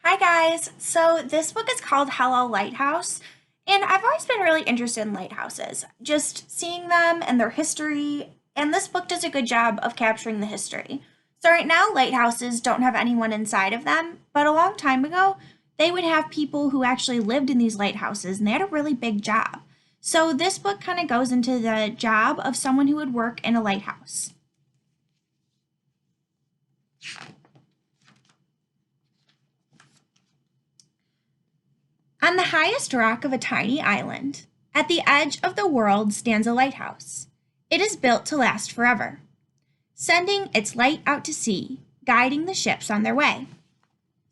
Hi guys. So this book is called Hello Lighthouse, and I've always been really interested in lighthouses, just seeing them and their history, and this book does a good job of capturing the history. So right now lighthouses don't have anyone inside of them, but a long time ago they would have people who actually lived in these lighthouses and they had a really big job. So this book kind of goes into the job of someone who would work in a lighthouse. On the highest rock of a tiny island, at the edge of the world stands a lighthouse. It is built to last forever, sending its light out to sea, guiding the ships on their way.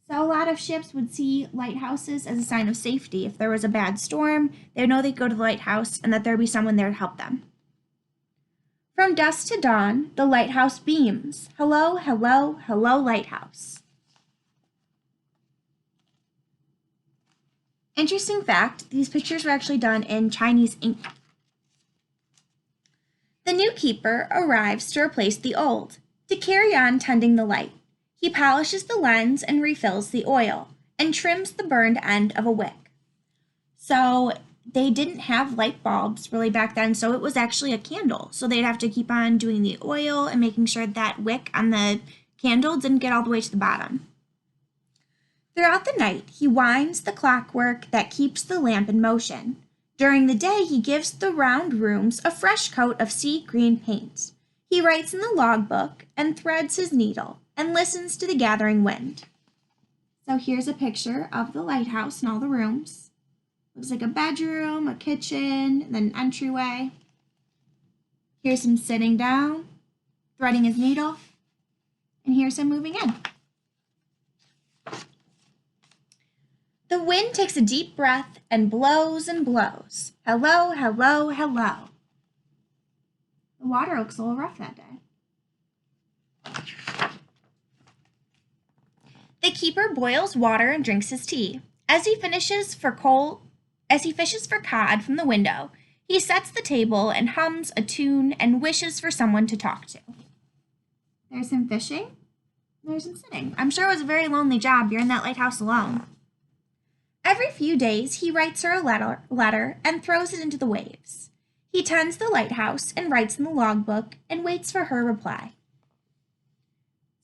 So a lot of ships would see lighthouses as a sign of safety. If there was a bad storm, they would know they'd go to the lighthouse and that there'd be someone there to help them. From dusk to dawn, the lighthouse beams. Hello, hello, hello, lighthouse. Interesting fact, these pictures were actually done in Chinese ink. The new keeper arrives to replace the old, to carry on tending the light. He polishes the lens and refills the oil, and trims the burned end of a wick. So they didn't have light bulbs really back then, so it was actually a candle. So they'd have to keep on doing the oil and making sure that wick on the candle didn't get all the way to the bottom. Throughout the night, he winds the clockwork that keeps the lamp in motion. During the day, he gives the round rooms a fresh coat of sea green paint. He writes in the logbook and threads his needle and listens to the gathering wind. So here's a picture of the lighthouse and all the rooms. Looks like a bedroom, a kitchen, and then an entryway. Here's him sitting down, threading his needle, and here's him moving in. The wind takes a deep breath and blows and blows. Hello, hello, hello. The water looks a little rough that day. The keeper boils water and drinks his tea. As he fishes for cod from the window, he sets the table and hums a tune and wishes for someone to talk to. There's him fishing. There's him sitting. I'm sure it was a very lonely job. You're in that lighthouse alone. Every few days he writes her a letter and throws it into the waves. He tends the lighthouse and writes in the logbook and waits for her reply.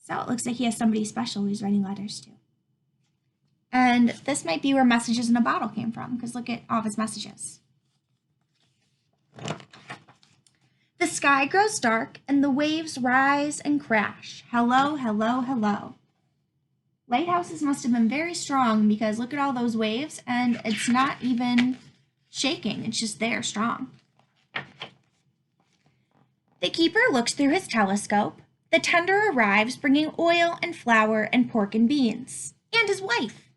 So it looks like he has somebody special he's writing letters to. And this might be where Messages in a Bottle came from, because look at all of his messages. The sky grows dark and the waves rise and crash. Hello, hello, hello. Lighthouses must have been very strong because look at all those waves and it's not even shaking. It's just there strong. The keeper looks through his telescope. The tender arrives bringing oil and flour and pork and beans. And his wife.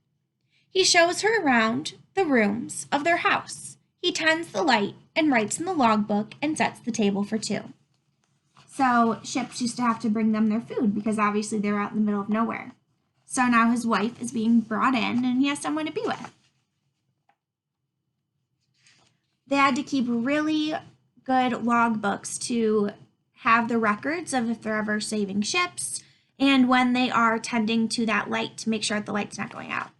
He shows her around the rooms of their house. He tends the light and writes in the logbook and sets the table for two. So ships used to have to bring them their food because obviously they were out in the middle of nowhere. So now his wife is being brought in and he has someone to be with. They had to keep really good logbooks to have the records of if they're ever saving ships and when they are tending to that light to make sure that the light's not going out.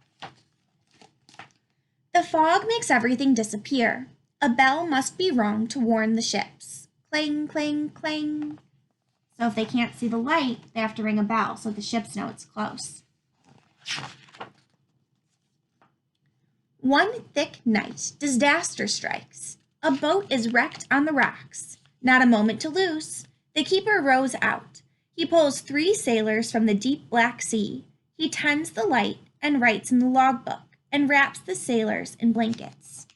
The fog makes everything disappear. A bell must be rung to warn the ships. Clang, clang, clang. So if they can't see the light, they have to ring a bell so the ships know it's close. One thick night, disaster strikes. A boat is wrecked on the rocks. Not a moment to lose. The keeper rows out. He pulls 3 sailors from the deep black sea. He tends the light and writes in the logbook and wraps the sailors in blankets.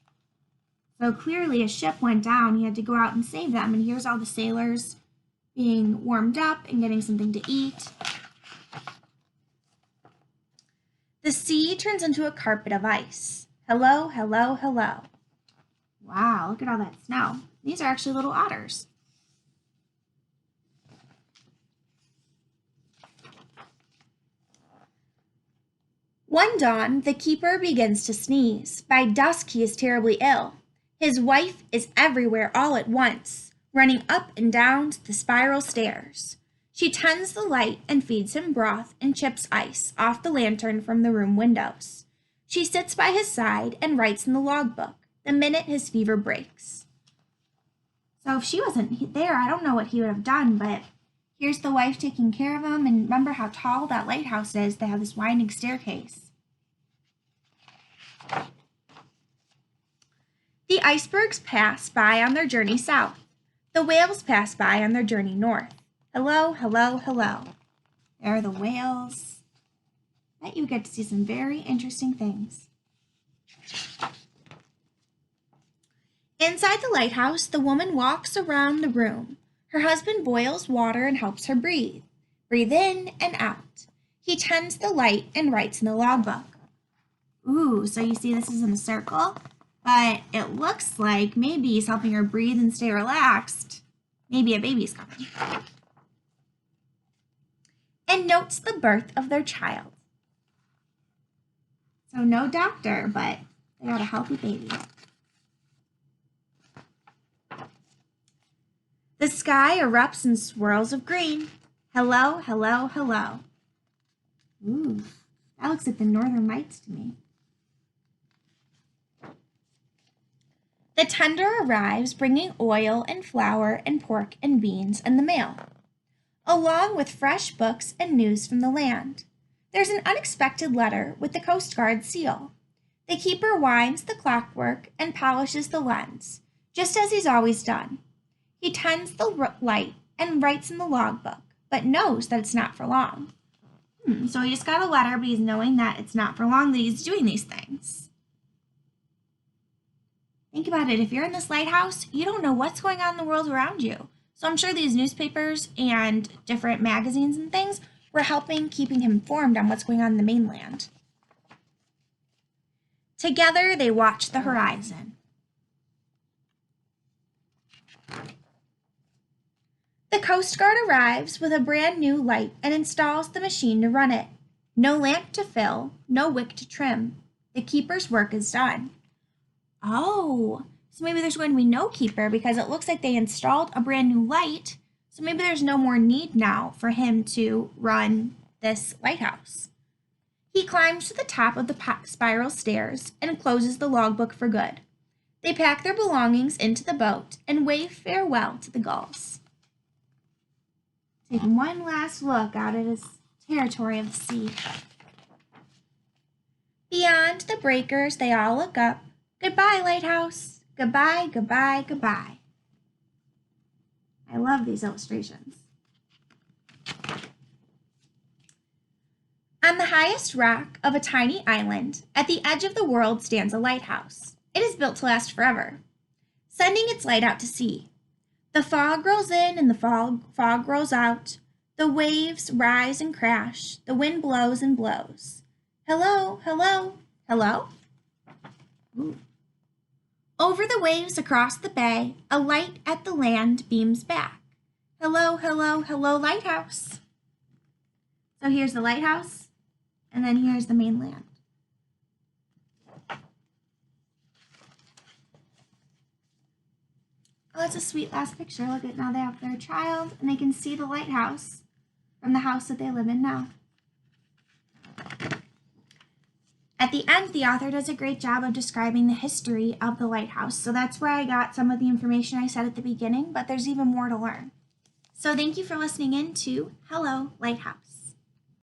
So clearly a ship went down. He had to go out and save them. And here's all the sailors being warmed up and getting something to eat. The sea turns into a carpet of ice. Hello, hello, hello. Wow, look at all that snow. These are actually little otters. One dawn, the keeper begins to sneeze. By dusk, he is terribly ill. His wife is everywhere all at once, running up and down the spiral stairs. She tends the light and feeds him broth and chips ice off the lantern from the room windows. She sits by his side and writes in the logbook the minute his fever breaks. So if she wasn't there, I don't know what he would have done, but here's the wife taking care of him, and remember how tall that lighthouse is. They have this winding staircase. The icebergs pass by on their journey south. The whales pass by on their journey north. Hello, hello, hello. There are the whales. I bet you get to see some very interesting things. Inside the lighthouse, the woman walks around the room. Her husband boils water and helps her breathe. Breathe in and out. He tends the light and writes in the logbook. Ooh, so you see this is in a circle, but it looks like maybe he's helping her breathe and stay relaxed. Maybe a baby's coming. And notes the birth of their child. So no doctor, but they got a healthy baby. The sky erupts in swirls of green. Hello, hello, hello. Ooh, that looks like the Northern Lights to me. The tender arrives bringing oil and flour and pork and beans in the mail, along with fresh books and news from the land. There's an unexpected letter with the Coast Guard seal. The keeper winds the clockwork and polishes the lens, just as he's always done. He tends the light and writes in the logbook, but knows that it's not for long. So he just got a letter, but he's knowing that it's not for long that he's doing these things. Think about it. If you're in this lighthouse, you don't know what's going on in the world around you. So I'm sure these newspapers and different magazines and things were helping keeping him informed on what's going on in the mainland. Together, they watch the horizon. The Coast Guard arrives with a brand new light and installs the machine to run it. No lamp to fill, no wick to trim. The keeper's work is done. Oh, so maybe there's going to be no keeper because it looks like they installed a brand new light. So maybe there's no more need now for him to run this lighthouse. He climbs to the top of the spiral stairs and closes the logbook for good. They pack their belongings into the boat and wave farewell to the gulls. Taking one last look out at his territory of the sea. Beyond the breakers, they all look up. Goodbye, lighthouse. Goodbye, goodbye, goodbye. I love these illustrations. On the highest rock of a tiny island, at the edge of the world stands a lighthouse. It is built to last forever, sending its light out to sea. The fog rolls in and the fog rolls out. The waves rise and crash. The wind blows and blows. Hello, hello, hello? Ooh. Over the waves across the bay, a light at the land beams back. Hello, hello, hello, lighthouse. So here's the lighthouse, and then here's the mainland. Oh, that's a sweet last picture. Look at now they have their child, and they can see the lighthouse from the house that they live in now. At the end, the author does a great job of describing the history of the lighthouse. So that's where I got some of the information I said at the beginning, but there's even more to learn. So thank you for listening in to Hello, Lighthouse.